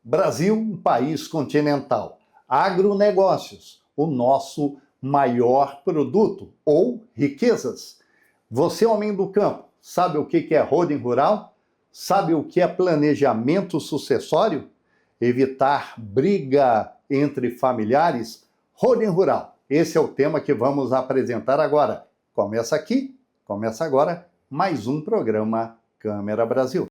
Brasil, um país continental. Agronegócios, o nosso maior produto ou riquezas. Você, homem do campo, sabe o que é holding rural? Sabe o que é planejamento sucessório? Evitar briga entre familiares? Holding rural. Esse é o tema que vamos apresentar agora. Começa aqui, começa agora, mais um programa Câmera Brasil.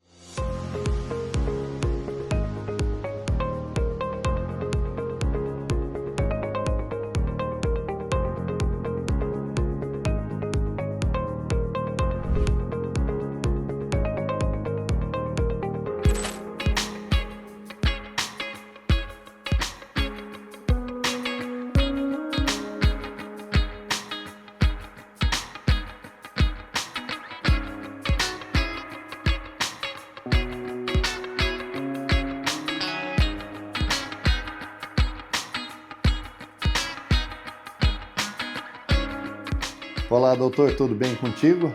Olá, doutor, tudo bem contigo?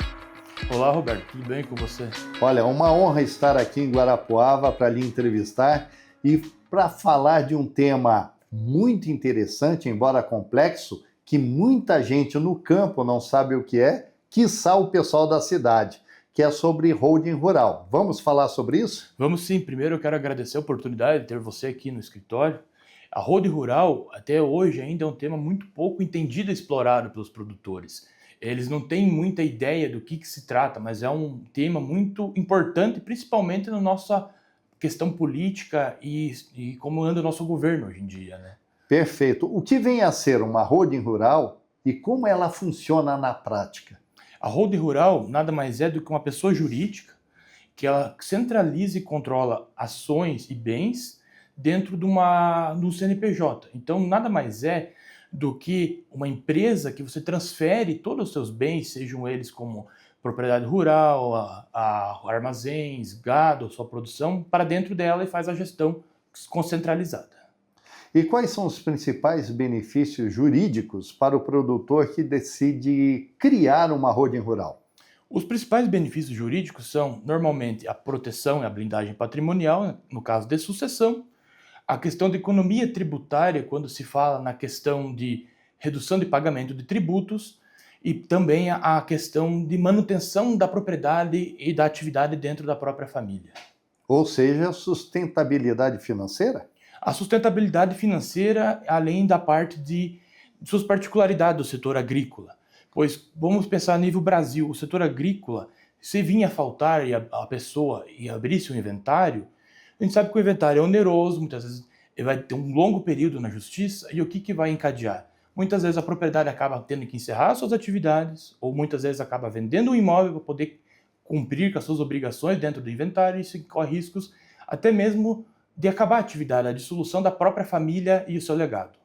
Olá, Roberto, tudo bem com você? Olha, é uma honra estar aqui em Guarapuava para lhe entrevistar e para falar de um tema muito interessante, embora complexo, que muita gente no campo não sabe o que é, quiçá o pessoal da cidade, que é sobre holding rural. Vamos falar sobre isso? Vamos sim. Primeiro eu quero agradecer a oportunidade de ter você aqui no escritório. A holding rural, até hoje, ainda é um tema muito pouco entendido e explorado pelos produtores. Eles não têm muita ideia do que se trata, mas é um tema muito importante, principalmente na nossa questão política e como anda o nosso governo hoje em dia, né? Perfeito. O que vem a ser uma holding rural e como ela funciona na prática? A holding rural nada mais é do que uma pessoa jurídica que ela centraliza e controla ações e bens dentro de um CNPJ. Então, nada mais é do que uma empresa que você transfere todos os seus bens, sejam eles como propriedade rural, armazéns, gado, sua produção, para dentro dela e faz a gestão concentralizada. E quais são os principais benefícios jurídicos para o produtor que decide criar uma holding rural? Os principais benefícios jurídicos são, normalmente, a proteção e a blindagem patrimonial, no caso de sucessão, a questão de economia tributária, quando se fala na questão de redução de pagamento de tributos, e também a questão de manutenção da propriedade e da atividade dentro da própria família. Ou seja, sustentabilidade financeira? A sustentabilidade financeira, além da parte de suas particularidades do setor agrícola. Pois, vamos pensar a nível Brasil, o setor agrícola, se vinha a faltar e a pessoa ia abrir seu inventário, a gente sabe que o inventário é oneroso, muitas vezes ele vai ter um longo período na justiça, e o que vai encadear? Muitas vezes a propriedade acaba tendo que encerrar suas atividades, ou muitas vezes acaba vendendo um imóvel para poder cumprir com as suas obrigações dentro do inventário, e isso corre riscos até mesmo de acabar a atividade, a dissolução da própria família e o seu legado.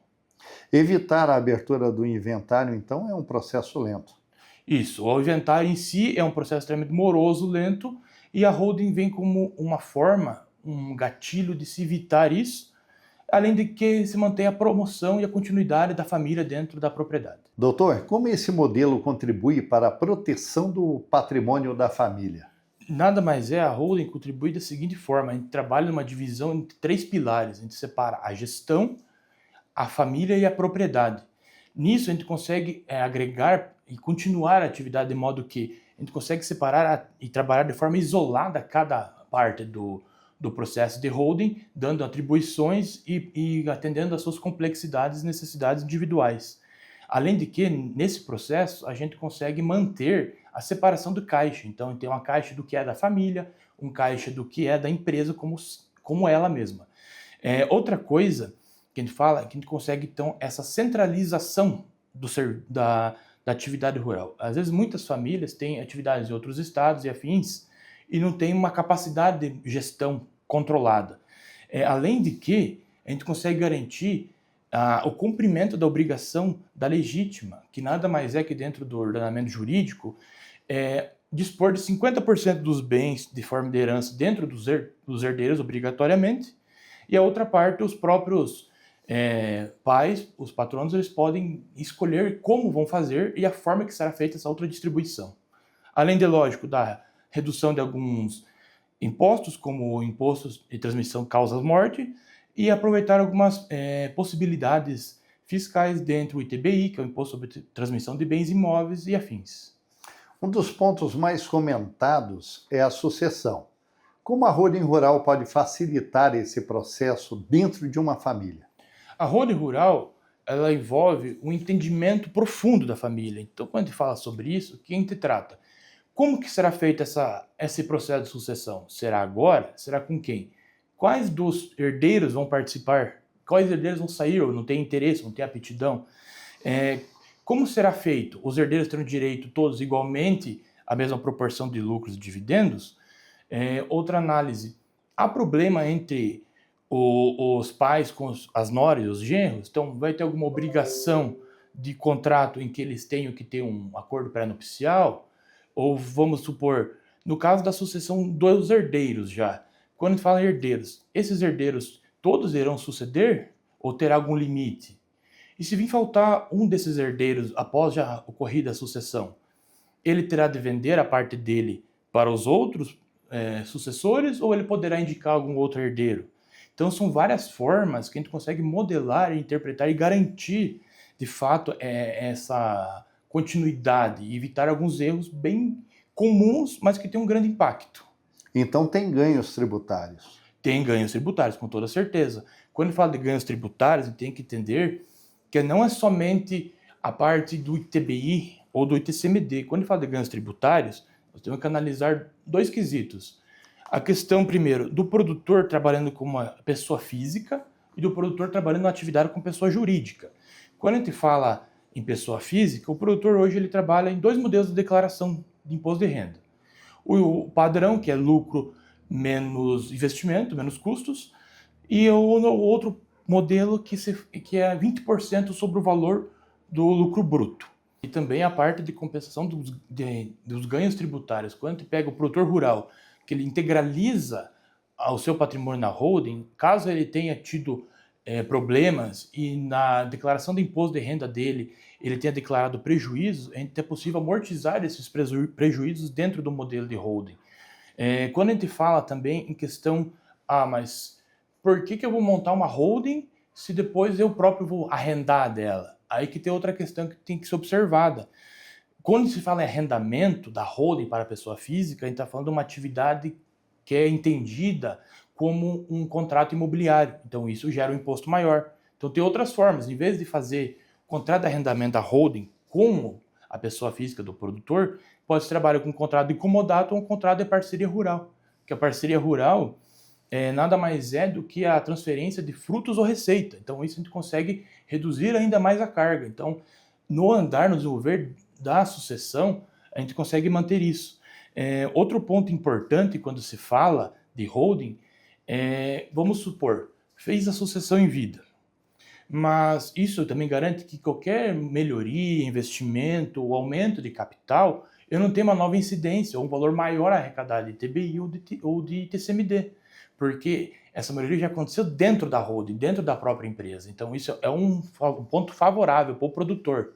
Evitar a abertura do inventário, então, é um processo lento. Isso, o inventário em si é um processo extremamente moroso, lento, e a holding vem como uma forma, um gatilho de se evitar isso, além de que se mantém a promoção e a continuidade da família dentro da propriedade. Doutor, como esse modelo contribui para a proteção do patrimônio da família? Nada mais é, a holding contribui da seguinte forma: a gente trabalha numa divisão entre 3 pilares, a gente separa a gestão, a família e a propriedade. Nisso a gente consegue agregar e continuar a atividade de modo que a gente consegue separar e trabalhar de forma isolada cada parte do processo de holding, dando atribuições e atendendo às suas complexidades e necessidades individuais. Além de que, nesse processo, a gente consegue manter a separação do caixa. Então, tem uma caixa do que é da família, um caixa do que é da empresa como ela mesma. Outra coisa que a gente fala é que a gente consegue, então, essa centralização da atividade rural. Às vezes, muitas famílias têm atividades em outros estados e afins e não tem uma capacidade de gestão controlada. Além de que a gente consegue garantir o cumprimento da obrigação da legítima, que nada mais é que dentro do ordenamento jurídico, dispor de 50% dos bens de forma de herança dentro dos herdeiros obrigatoriamente, e a outra parte os próprios pais, os patronos, eles podem escolher como vão fazer e a forma que será feita essa outra distribuição. Além de, lógico, da redução de alguns impostos, como o imposto de transmissão causa-morte, e aproveitar algumas possibilidades fiscais dentro do ITBI, que é o Imposto sobre Transmissão de Bens Imóveis e afins. Um dos pontos mais comentados é a sucessão. Como a holding rural pode facilitar esse processo dentro de uma família? A holding rural, ela envolve um entendimento profundo da família. Então, quando a gente fala sobre isso, o que a gente trata? Como que será feito esse processo de sucessão? Será agora? Será com quem? Quais dos herdeiros vão participar? Quais herdeiros vão sair ou não têm interesse, não têm aptidão? Como será feito? Os herdeiros terão direito todos igualmente à mesma proporção de lucros e dividendos? Outra análise. Há problema entre os pais com as noras e os genros? Então, vai ter alguma obrigação de contrato em que eles tenham que ter um acordo pré-nupcial? Ou vamos supor, no caso da sucessão dos herdeiros já, quando a gente fala em herdeiros, esses herdeiros todos irão suceder ou terá algum limite? E se vir faltar um desses herdeiros após já ocorrida a sucessão, ele terá de vender a parte dele para os outros sucessores ou ele poderá indicar algum outro herdeiro? Então são várias formas que a gente consegue modelar, interpretar e garantir, de fato, essa continuidade e evitar alguns erros bem comuns, mas que têm um grande impacto. Então tem ganhos tributários. Tem ganhos tributários, com toda certeza. Quando fala de ganhos tributários, a gente tem que entender que não é somente a parte do ITBI ou do ITCMD. Quando fala de ganhos tributários, nós temos que analisar dois quesitos. A questão, primeiro, do produtor trabalhando como uma pessoa física e do produtor trabalhando na atividade como pessoa jurídica. Quando a gente fala em pessoa física, o produtor hoje ele trabalha em dois modelos de declaração de imposto de renda. O padrão, que é lucro menos investimento, menos custos, e o outro modelo que é 20% sobre o valor do lucro bruto. E também a parte de compensação dos ganhos tributários. Quando a gente pega o produtor rural, que ele integraliza o seu patrimônio na holding, caso ele tenha tido problemas e na declaração de imposto de renda dele ele tenha declarado prejuízos, é possível amortizar esses prejuízos dentro do modelo de holding. Quando a gente fala também em questão, mas por que eu vou montar uma holding se depois eu próprio vou arrendar dela? Aí que tem outra questão que tem que ser observada. Quando se fala em arrendamento da holding para a pessoa física, a gente está falando de uma atividade que é entendida como um contrato imobiliário. Então isso gera um imposto maior. Então tem outras formas. Em vez de fazer contrato de arrendamento da holding como a pessoa física do produtor, pode trabalhar com um contrato de comodato ou um contrato de parceria rural. Que a parceria rural nada mais é do que a transferência de frutos ou receita. Então isso a gente consegue reduzir ainda mais a carga. Então no desenvolver da sucessão, a gente consegue manter isso. Outro ponto importante quando se fala de holding vamos supor, fez a sucessão em vida. Mas isso também garante que qualquer melhoria, investimento ou aumento de capital, eu não tenho uma nova incidência ou um valor maior arrecadado de TBI ou de TCMD. Porque essa melhoria já aconteceu dentro da holding, dentro da própria empresa. Então isso é um ponto favorável para o produtor.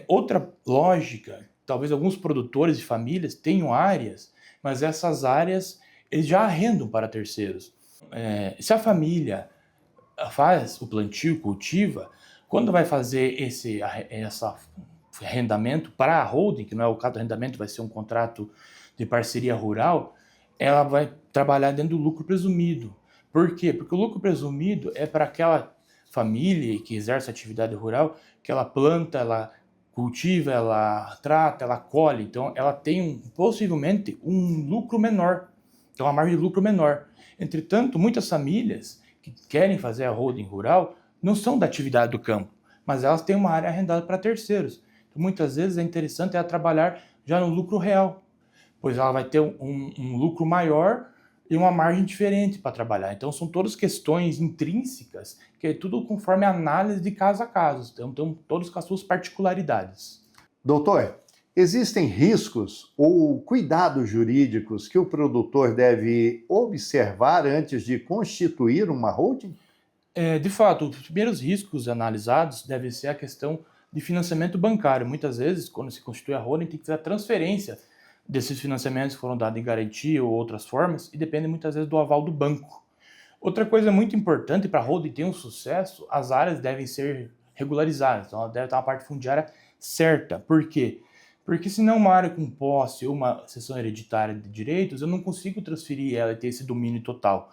Outra lógica, talvez alguns produtores e famílias tenham áreas, mas essas áreas eles já arrendam para terceiros. Se a família faz o plantio, cultiva, quando vai fazer esse arrendamento para a holding, que não é o caso do arrendamento, vai ser um contrato de parceria rural, ela vai trabalhar dentro do lucro presumido. Por quê? Porque o lucro presumido é para aquela família que exerce atividade rural, que ela planta, ela cultiva, ela trata, ela colhe. Então, ela tem possivelmente um lucro menor. Então, uma margem de lucro menor. Entretanto, muitas famílias que querem fazer a holding rural não são da atividade do campo, mas elas têm uma área arrendada para terceiros. Então, muitas vezes é interessante ela trabalhar já no lucro real, pois ela vai ter um lucro maior e uma margem diferente para trabalhar. Então, são todas questões intrínsecas, que é tudo conforme a análise de caso a caso. Então, todos com as suas particularidades. Doutor, existem riscos ou cuidados jurídicos que o produtor deve observar antes de constituir uma holding? De fato, os primeiros riscos analisados devem ser a questão de financiamento bancário. Muitas vezes, quando se constitui a holding, tem que fazer a transferência desses financiamentos foram dados em garantia ou outras formas e dependem muitas vezes do aval do banco. Outra coisa muito importante para a holding ter um sucesso, as áreas devem ser regularizadas, então ela deve estar uma parte fundiária certa. Por quê? Porque senão uma área com posse ou uma cessão hereditária de direitos, eu não consigo transferir ela e ter esse domínio total.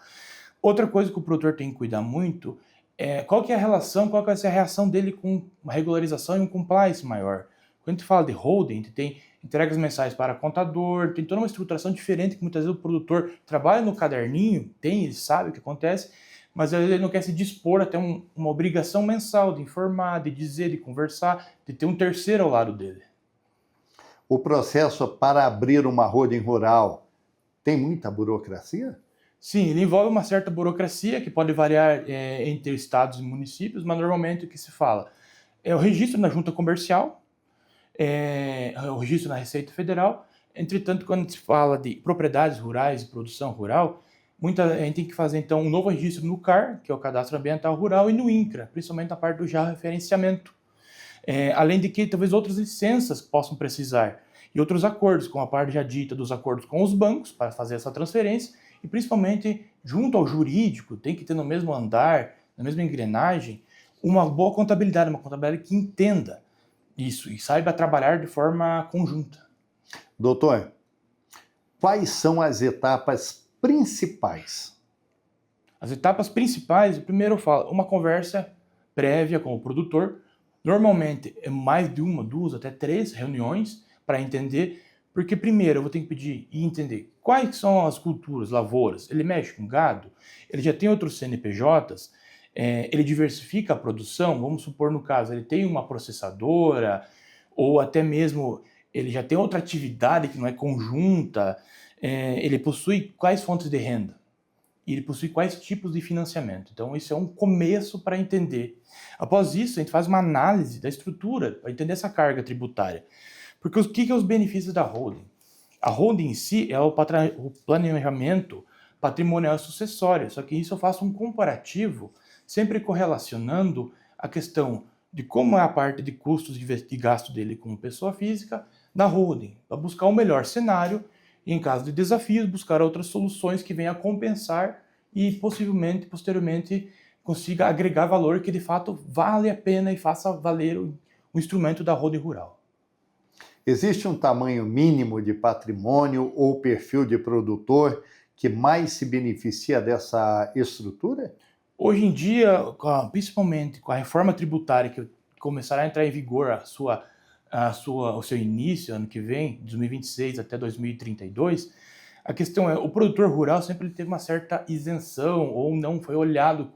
Outra coisa que o produtor tem que cuidar muito é qual que é a relação, qual que vai ser a reação dele com uma regularização e um compliance maior. Quando a gente fala de holding, a gente tem entregas mensais para contador, tem toda uma estruturação diferente que muitas vezes o produtor trabalha no caderninho, ele sabe o que acontece, mas às vezes ele não quer se dispor até uma obrigação mensal de informar, de dizer, de conversar, de ter um terceiro ao lado dele. O processo para abrir uma holding rural tem muita burocracia? Sim, ele envolve uma certa burocracia que pode variar entre estados e municípios, mas normalmente o que se fala é o registro na junta comercial, o registro na Receita Federal. Entretanto, quando se fala de propriedades rurais e produção rural, a gente tem que fazer então um novo registro no CAR, que é o Cadastro Ambiental Rural, e no INCRA, principalmente na parte do georreferenciamento. Além de que talvez outras licenças possam precisar e outros acordos, como a parte já dita dos acordos com os bancos para fazer essa transferência e principalmente junto ao jurídico, tem que ter no mesmo andar, na mesma engrenagem, uma boa contabilidade, uma contabilidade que entenda isso e saiba trabalhar de forma conjunta. Doutor, quais são as etapas principais? As etapas principais, primeiro eu falo, uma conversa prévia com o produtor. Normalmente é mais de uma, duas, até três reuniões para entender, porque primeiro eu vou ter que pedir e entender quais são as culturas, lavouras. Ele mexe com gado, ele já tem outros CNPJs, ele diversifica a produção, vamos supor no caso, ele tem uma processadora, ou até mesmo ele já tem outra atividade que não é conjunta, ele possui quais fontes de renda, e ele possui quais tipos de financiamento. Então isso é um começo para entender. Após isso, a gente faz uma análise da estrutura para entender essa carga tributária. Porque o que é os benefícios da holding? A holding em si é o planejamento patrimonial sucessório, só que isso eu faço um comparativo, sempre correlacionando a questão de como é a parte de custos de gasto dele como pessoa física da holding, para buscar o melhor cenário e, em caso de desafios, buscar outras soluções que venham a compensar e possivelmente, posteriormente, consiga agregar valor que de fato vale a pena e faça valer o instrumento da holding rural. Existe um tamanho mínimo de patrimônio ou perfil de produtor que mais se beneficia dessa estrutura? Hoje em dia, principalmente com a reforma tributária que começará a entrar em vigor o seu início, ano que vem, 2026 até 2032, a questão é, o produtor rural sempre teve uma certa isenção ou não foi olhado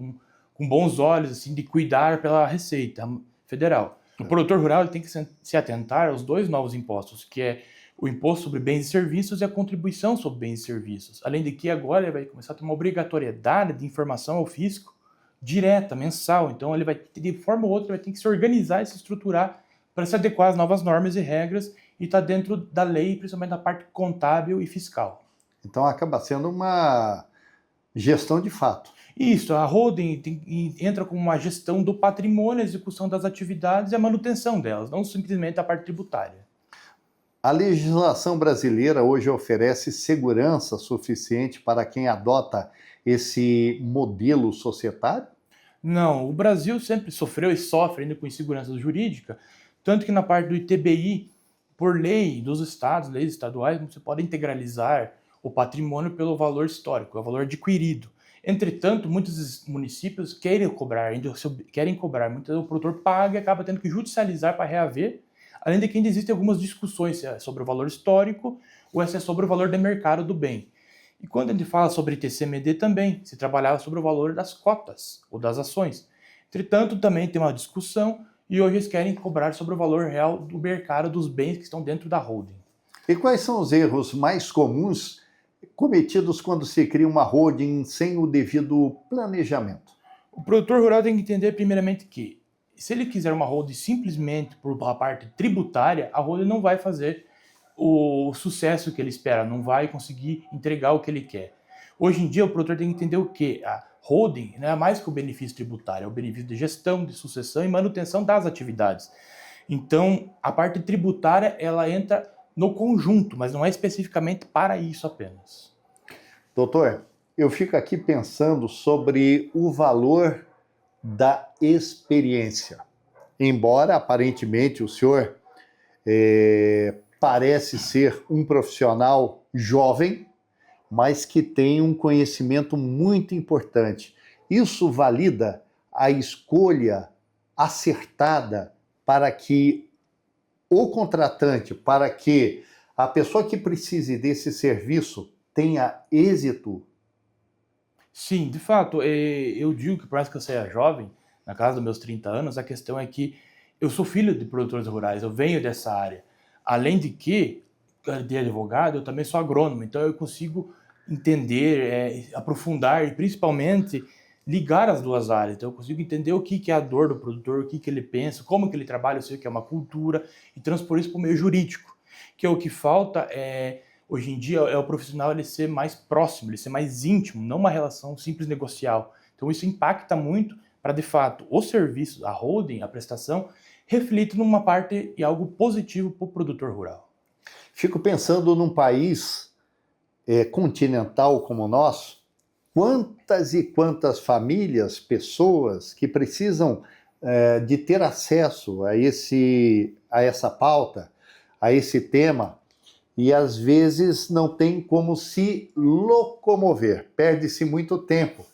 com bons olhos, assim, de cuidar pela Receita Federal. O produtor rural ele tem que se atentar aos dois novos impostos, que é o imposto sobre bens e serviços e a contribuição sobre bens e serviços. Além de que agora ele vai começar a ter uma obrigatoriedade de informação ao fisco direta, mensal. Então ele vai, de forma ou outra, vai ter que se organizar e se estruturar para se adequar às novas normas e regras e estar dentro da lei, principalmente da parte contábil e fiscal. Então acaba sendo uma gestão de fato. Isso, a holding entra como uma gestão do patrimônio, a execução das atividades e a manutenção delas, não simplesmente a parte tributária. A legislação brasileira hoje oferece segurança suficiente para quem adota esse modelo societário? Não, o Brasil sempre sofreu e sofre ainda com insegurança jurídica, tanto que na parte do ITBI, por lei dos estados, leis estaduais, você pode integralizar o patrimônio pelo valor histórico, o valor adquirido. Entretanto, muitos municípios querem cobrar, muitas vezes o produtor paga e acaba tendo que judicializar para reaver, além de que ainda existem algumas discussões se é sobre o valor histórico ou se é sobre o valor de mercado do bem. E quando a gente fala sobre TCMD também, se trabalhava sobre o valor das cotas ou das ações. Entretanto, também tem uma discussão e hoje eles querem cobrar sobre o valor real do mercado dos bens que estão dentro da holding. E quais são os erros mais comuns cometidos quando se cria uma holding sem o devido planejamento? O produtor rural tem que entender primeiramente que, se ele quiser uma holding simplesmente por a parte tributária, a holding não vai fazer o sucesso que ele espera, não vai conseguir entregar o que ele quer. Hoje em dia o produtor tem que entender o quê? A holding não é mais que o benefício tributário, é o benefício de gestão, de sucessão e manutenção das atividades. Então, a parte tributária, ela entra no conjunto, mas não é especificamente para isso apenas. Doutor, eu fico aqui pensando sobre o valor da experiência. Embora aparentemente o senhor parece ser um profissional jovem, mas que tem um conhecimento muito importante. Isso valida a escolha acertada para que o contratante, para que a pessoa que precise desse serviço tenha êxito? Sim, de fato, eu digo que por mais que eu seja jovem, na casa dos meus 30 anos, a questão é que eu sou filho de produtores rurais, eu venho dessa área. Além de que, de advogado, eu também sou agrônomo, então eu consigo entender, aprofundar e principalmente ligar as duas áreas. Então eu consigo entender o que é a dor do produtor, o que ele pensa, como que ele trabalha, eu sei o que é uma cultura, e transpor isso para o meio jurídico, que é o que falta hoje em dia é o profissional ele ser mais próximo, ele ser mais íntimo, não uma relação simples negocial. Então isso impacta muito para, de fato, o serviço, a holding, a prestação, reflita numa parte e algo positivo para o produtor rural. Fico pensando num país continental como o nosso, quantas e quantas famílias, pessoas que precisam de ter acesso a essa pauta, a esse tema, e às vezes não tem como se locomover, perde-se muito tempo.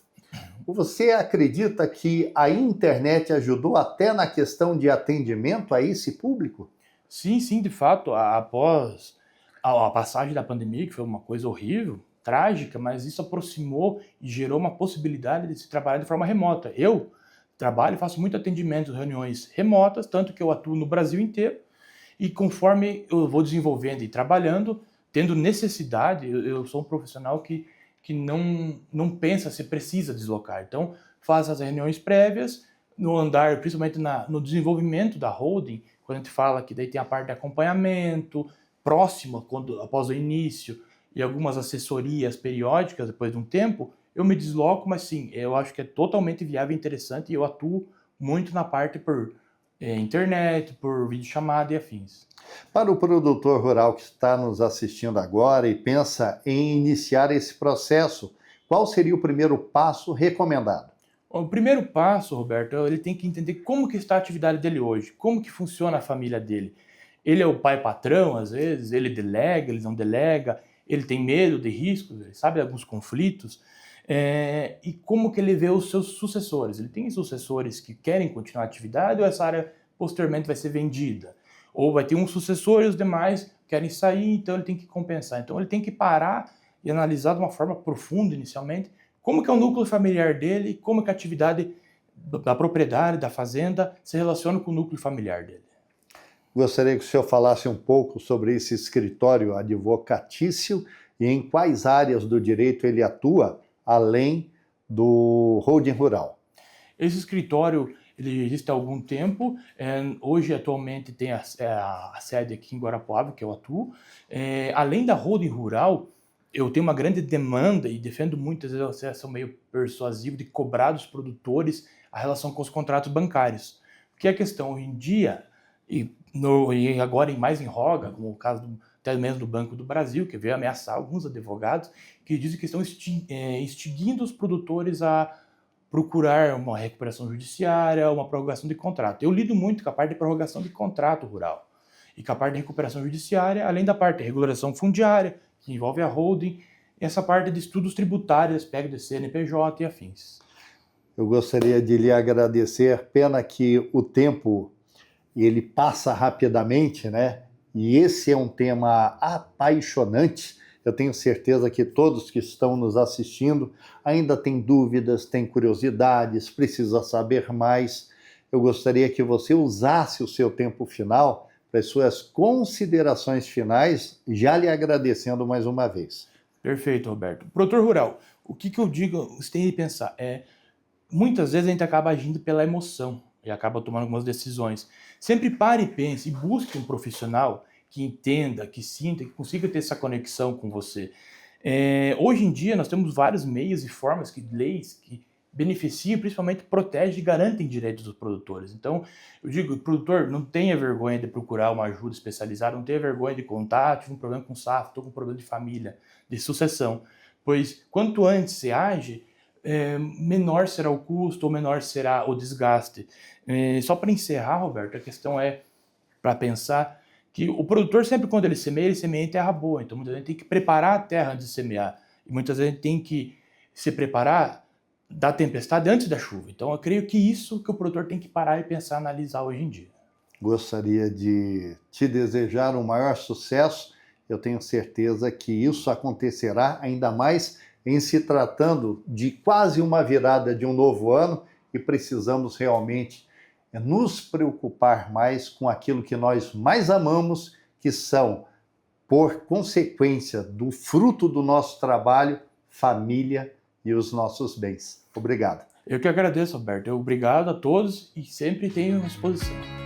Você acredita que a internet ajudou até na questão de atendimento a esse público? Sim, sim, de fato, após a passagem da pandemia, que foi uma coisa horrível, trágica, mas isso aproximou e gerou uma possibilidade de se trabalhar de forma remota. Eu trabalho, faço muito atendimento, reuniões remotas, tanto que eu atuo no Brasil inteiro, e conforme eu vou desenvolvendo e trabalhando, tendo necessidade, eu sou um profissional que não pensa se precisa deslocar. Então, faz as reuniões prévias, no andar, principalmente no desenvolvimento da holding, quando a gente fala que daí tem a parte de acompanhamento, próxima, após o início, e algumas assessorias periódicas depois de um tempo, eu me desloco, mas sim, eu acho que é totalmente viável e interessante, e eu atuo muito na parte por internet, por videochamada e afins. Para o produtor rural que está nos assistindo agora e pensa em iniciar esse processo, qual seria o primeiro passo recomendado? O primeiro passo, Roberto, ele tem que entender como que está a atividade dele hoje, como que funciona a família dele. Ele é o pai patrão, às vezes, ele delega, ele não delega, ele tem medo de riscos, ele sabe de alguns conflitos, e como que ele vê os seus sucessores. Ele tem sucessores que querem continuar a atividade ou essa área posteriormente vai ser vendida? Ou vai ter um sucessor e os demais querem sair, então ele tem que compensar. Então ele tem que parar e analisar de uma forma profunda inicialmente como que é o núcleo familiar dele, como que a atividade da propriedade, da fazenda, se relaciona com o núcleo familiar dele. Gostaria que o senhor falasse um pouco sobre esse escritório advocatício e em quais áreas do direito ele atua, além do holding rural. Esse escritório ele existe há algum tempo, hoje atualmente tem a sede aqui em Guarapuava, que eu atuo. Além da holding rural, eu tenho uma grande demanda e defendo muitas vezes, eu sou meio persuasivo, de cobrar dos produtores a relação com os contratos bancários. Porque a questão hoje em dia, e agora mais em roga, como o caso até mesmo do Banco do Brasil, que veio ameaçar alguns advogados, que dizem que estão extinguindo os produtores a procurar uma recuperação judiciária, uma prorrogação de contrato. Eu lido muito com a parte de prorrogação de contrato rural e com a parte de recuperação judiciária, além da parte de regulação fundiária, que envolve a holding, e essa parte de estudos tributários, aspecto de CNPJ e afins. Eu gostaria de lhe agradecer, pena que o tempo ele passa rapidamente, né? E esse é um tema apaixonante. Eu tenho certeza que todos que estão nos assistindo ainda têm dúvidas, têm curiosidades, precisam saber mais. Eu gostaria que você usasse o seu tempo final para as suas considerações finais, já lhe agradecendo mais uma vez. Perfeito, Roberto. Produtor rural, o que eu digo, você tem que pensar, muitas vezes a gente acaba agindo pela emoção e acaba tomando algumas decisões. Sempre pare e pense e busque um profissional que entenda, que sinta, que consiga ter essa conexão com você. Hoje em dia nós temos vários meios e formas, leis que beneficiam, principalmente protegem e garantem direitos dos produtores. Então, eu digo, o produtor não tenha vergonha de procurar uma ajuda especializada, não tenha vergonha de contar, tive um problema com safra, estou com um problema de família, de sucessão, pois quanto antes se age, menor será o custo ou menor será o desgaste. Só para encerrar, Roberto, a questão é para pensar que o produtor sempre quando ele semeia em terra boa, então muitas vezes tem que preparar a terra antes de semear, e muitas vezes tem que se preparar da tempestade antes da chuva. Então eu creio que isso que o produtor tem que parar e pensar, analisar hoje em dia. Gostaria de te desejar o maior sucesso. Eu tenho certeza que isso acontecerá, ainda mais em se tratando de quase uma virada de um novo ano, e precisamos realmente nos preocupar mais com aquilo que nós mais amamos, que são, por consequência do fruto do nosso trabalho, família e os nossos bens. Obrigado. Eu que agradeço, Roberto. Obrigado a todos e sempre tenho à disposição.